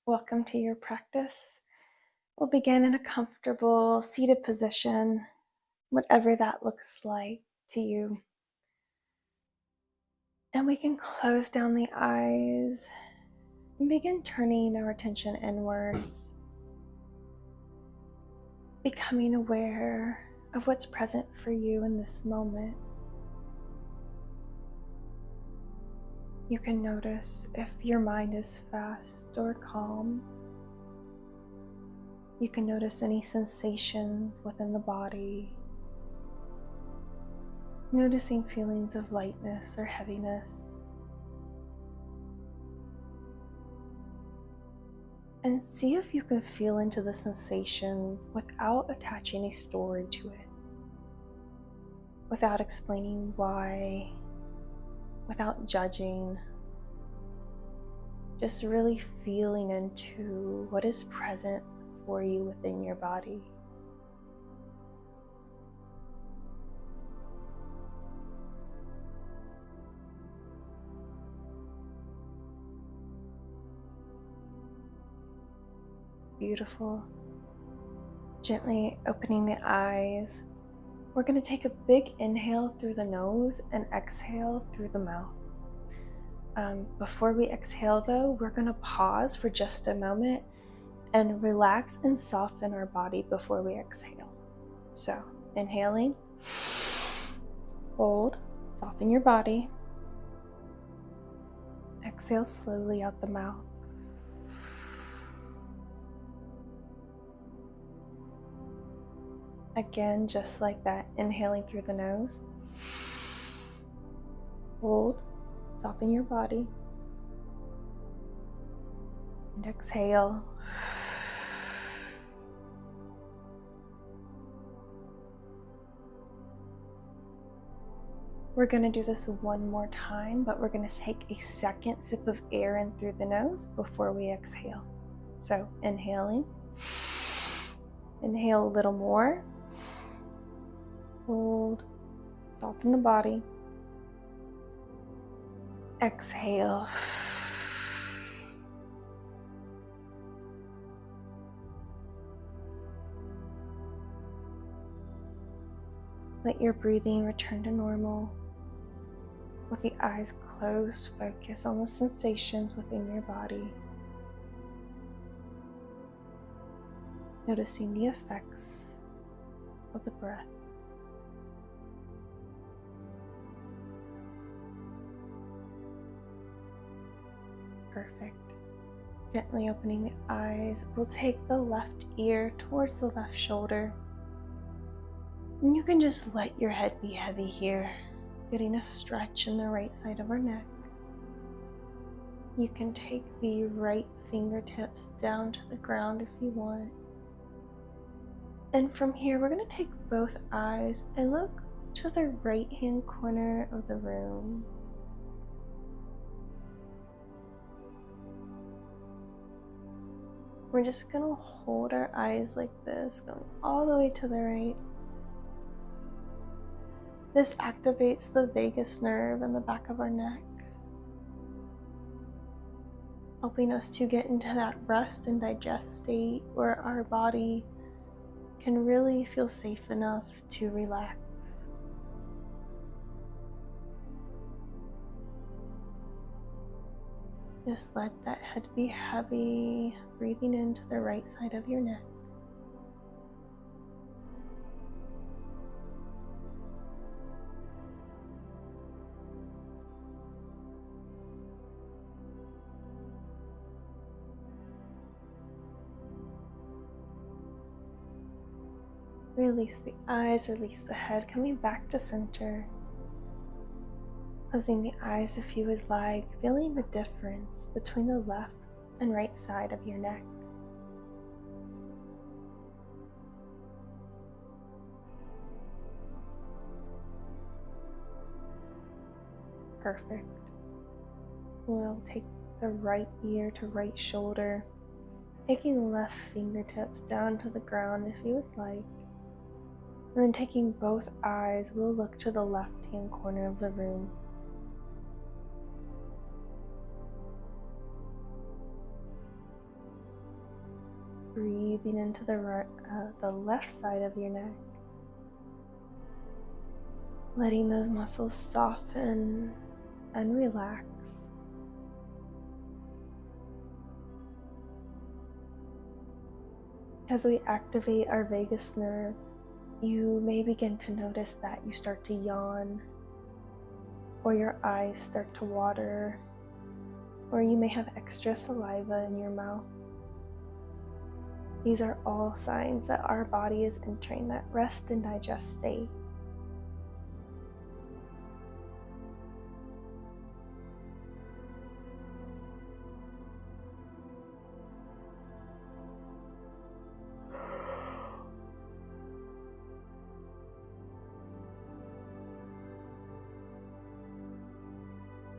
Welcome to your practice. We'll begin in a comfortable seated position, whatever that looks like to you. And we can close down the eyes and begin turning our attention inwards, becoming aware of what's present for you in this moment. You can notice if your mind is fast or calm. You can notice any sensations within the body, noticing feelings of lightness or heaviness. And see if you can feel into the sensations without attaching a story to it, without explaining why, without judging, just really feeling into what is present for you within your body. Beautiful. Gently opening the eyes. We're going to take a big inhale through the nose and exhale through the mouth. Before we exhale though, we're going to pause for just a moment and relax and soften our body before we exhale. So inhaling, hold, soften your body. Exhale slowly out the mouth. Again, just like that, inhaling through the nose. Hold, soften your body. And exhale. We're going to do this one more time, but we're going to take a second sip of air in through the nose before we exhale. So inhaling. Inhale a little more. Hold, soften the body. Exhale. Let your breathing return to normal. With the eyes closed, focus on the sensations within your body. Noticing the effects of the breath. Perfect. Gently opening the eyes, we'll take the left ear towards the left shoulder. And you can just let your head be heavy here, getting a stretch in the right side of our neck. You can take the right fingertips down to the ground if you want. And from here, we're going to take both eyes and look to the right-hand corner of the room. We're just going to hold our eyes like this, going all the way to the right. This activates the vagus nerve in the back of our neck, helping us to get into that rest and digest state where our body can really feel safe enough to relax. Just let that head be heavy, breathing into the right side of your neck. Release the eyes, release the head, coming back to center. Closing the eyes if you would like, feeling the difference between the left and right side of your neck. Perfect. We'll take the right ear to right shoulder, taking the left fingertips down to the ground if you would like. And then taking both eyes, we'll look to the left-hand corner of the room. breathing into the left side of your neck, letting those muscles soften and relax. As we activate our vagus nerve, you may begin to notice that you start to yawn, or your eyes start to water, or you may have extra saliva in your mouth. These are all signs that our body is entering that rest and digest state.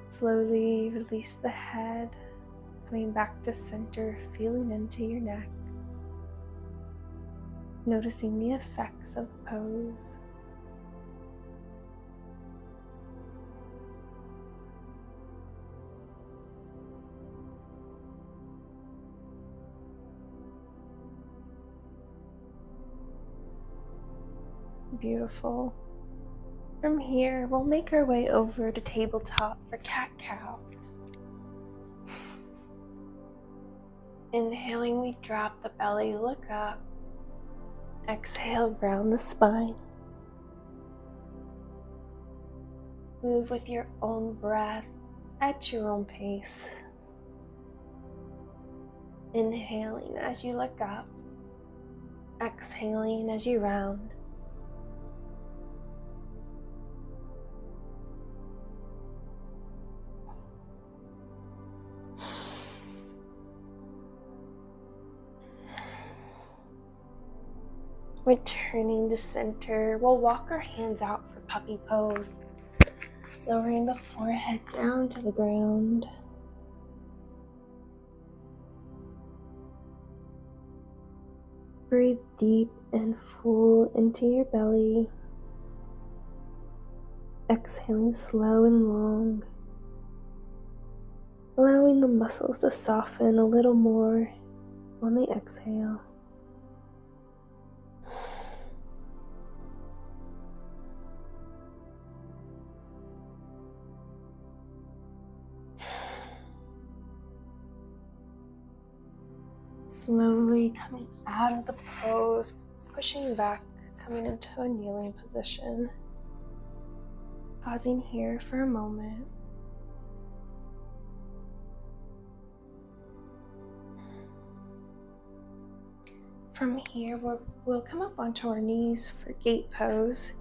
Slowly release the head, coming back to center, feeling into your neck, noticing the effects of pose. Beautiful. From here, we'll make our way over to tabletop for cat-cow. Inhaling, we drop the belly, look up. Exhale, round the spine. Move with your own breath at your own pace. Inhaling as you look up. Exhaling as you round. Returning to center, we'll walk our hands out for puppy pose, lowering the forehead down to the ground. Breathe deep and full into your belly, exhaling slow and long, allowing the muscles to soften a little more on the exhale. Slowly coming out of the pose, pushing back, coming into a kneeling position. Pausing here for a moment. From here, we'll come up onto our knees for gate pose,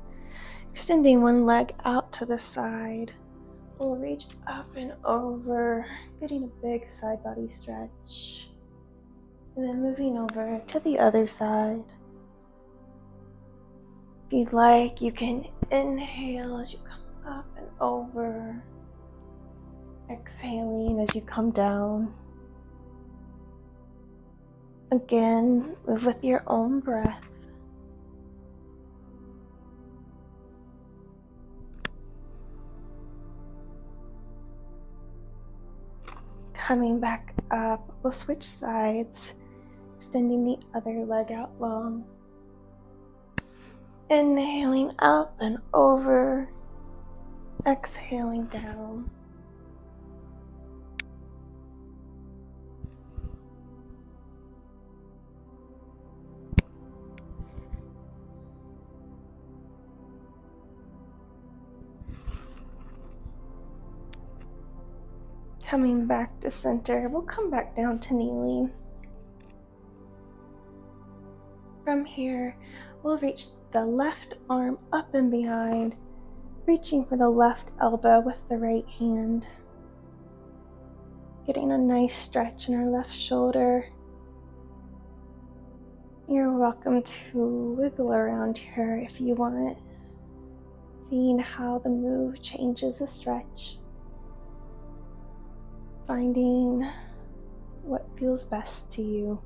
extending one leg out to the side. We'll reach up and over, getting a big side body stretch. And then moving over to the other side. If you'd like, you can inhale as you come up and over. Exhaling as you come down. Again, move with your own breath. Coming back up, we'll switch sides, extending the other leg out long. Inhaling up and over, exhaling down. Coming back to center, we'll come back down to kneeling. From here, we'll reach the left arm up and behind, reaching for the left elbow with the right hand. Getting a nice stretch in our left shoulder. You're welcome to wiggle around here if you want, seeing how the move changes the stretch. Finding what feels best to you.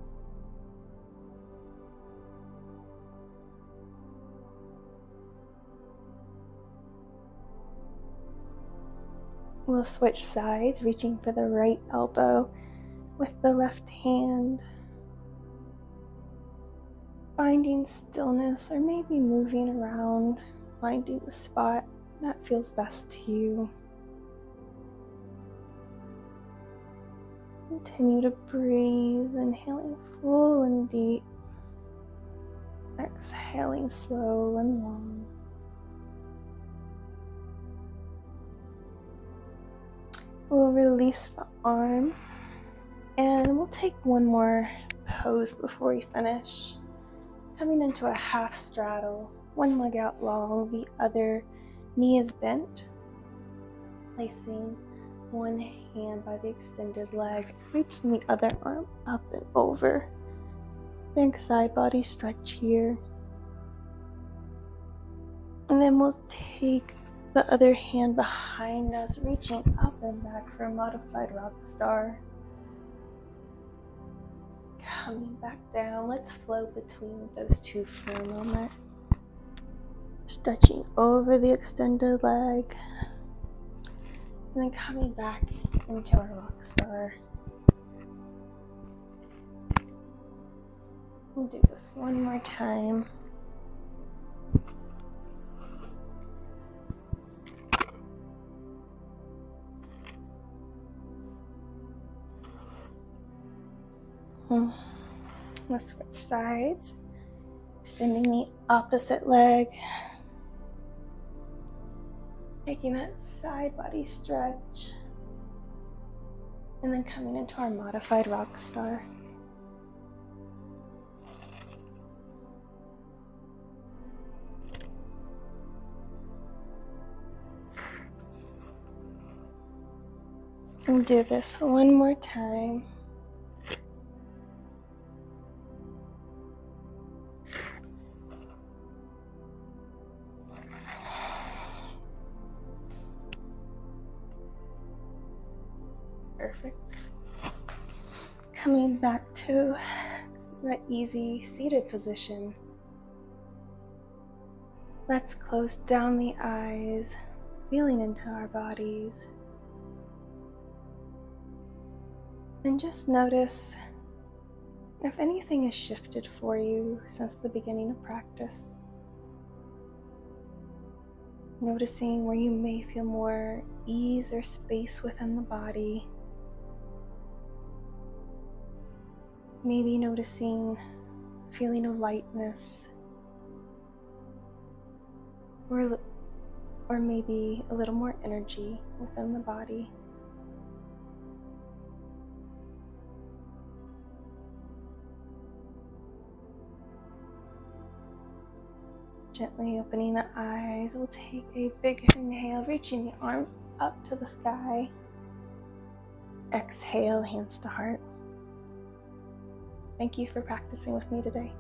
We'll switch sides, reaching for the right elbow with the left hand. finding stillness or maybe moving around, finding the spot that feels best to you. Continue to breathe, inhaling full and deep, exhaling slow and long. We'll release the arm and we'll take one more pose before we finish. Coming into a half straddle, one leg out long, the other knee is bent. Placing one hand by the extended leg, reaching the other arm up and over. Big side body stretch here. And then we'll take the other hand behind us, reaching up and back for a modified rock star. Coming back down, let's float between those two for a moment. Stretching over the extended leg. And then coming back into our rock star. We'll do this one more time. Let's switch sides. Extending the opposite leg. Taking that side body stretch. And then coming into our modified rock star. We'll do this one more time. Perfect. Coming back to that easy seated position. Let's close down the eyes, feeling into our bodies. And just notice if anything has shifted for you since the beginning of practice. Noticing where you may feel more ease or space within the body. Maybe noticing a feeling of lightness, or maybe a little more energy within the body. Gently opening the eyes, we'll take a big inhale, reaching the arms up to the sky. Exhale, hands to heart. Thank you for practicing with me today.